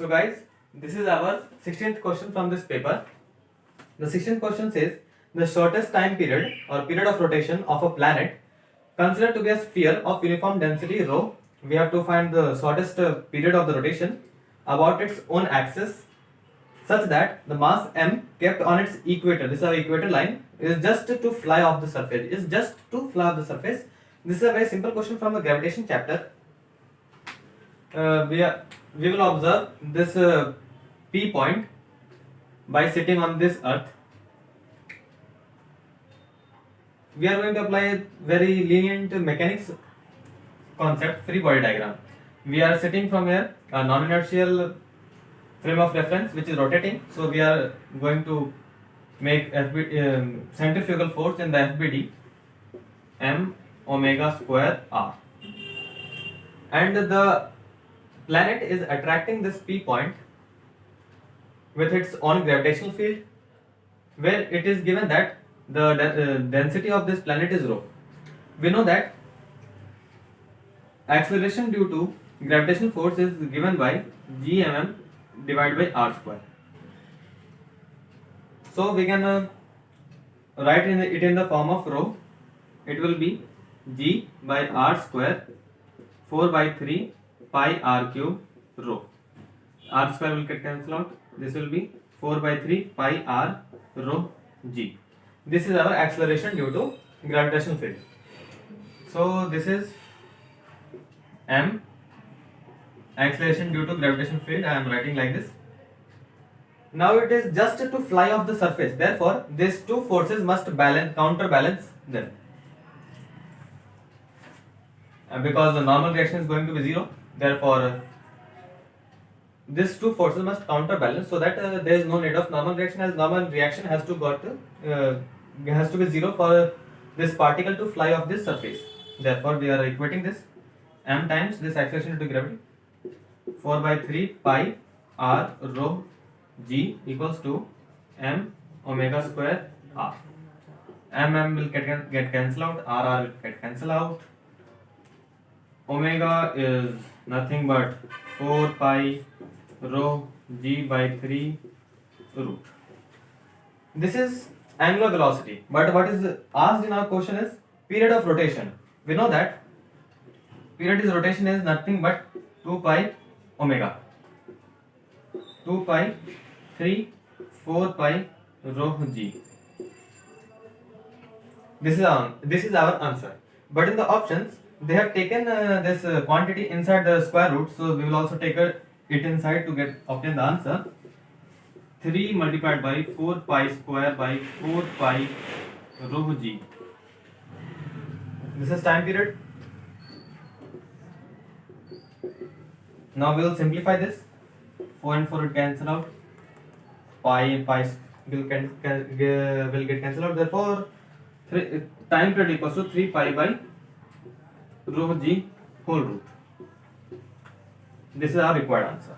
So guys, this is our 16th question from this paper. The 16th question says the shortest time period or period of rotation of a planet considered to be a sphere of uniform density rho. We have to find the shortest period of the rotation about its own axis such that the mass m kept on its equator, this is our equator line, is just to fly off the surface. This is a very simple question from the gravitation chapter. We will observe this P point by sitting on this earth. We are going to apply a very lenient mechanics concept, free body diagram. We are sitting from here, a non-inertial frame of reference which is rotating. So we are going to make centrifugal force in the FBD m omega square r, and the planet is attracting this P point with its own gravitational field, where it is given that the density of this planet is rho. We know that acceleration due to gravitational force is given by g(mm) divided by r square. So we can write it in the form of rho. It will be g by r square 4 by 3 pi r cube rho. R square will get cancelled out. This will be 4 by 3 pi r rho g. This is our acceleration due to gravitational field. So this is m, acceleration due to gravitational field. I am writing like this. Now it is just to fly off the surface. Therefore, these two forces must counterbalance them. Because the normal reaction is going to be 0. Therefore, these two forces must counterbalance, so that there is no need of normal reaction, as normal reaction has to be 0 for this particle to fly off this surface. Therefore, we are equating this m times this acceleration due to gravity 4 by 3 pi r rho g equals to m omega square r. M will get cancelled out, r will get cancelled out. Omega is nothing but 4 pi rho g by 3 root. This is angular velocity, but what is asked in our question is period of rotation. We know that period of rotation is nothing but 2 pi omega, 2 pi 3 4 pi rho g. This is our answer. But in the options they have taken this quantity inside the square root, so we will also take it inside to obtain the answer. 3 multiplied by 4 pi square by 4 pi rho g. This is time period. Now we will simplify this. 4 and 4 will cancel out. Pi and pi will get cancelled out. Therefore, time period equals to 3 pi by rho g whole root. This is our required answer.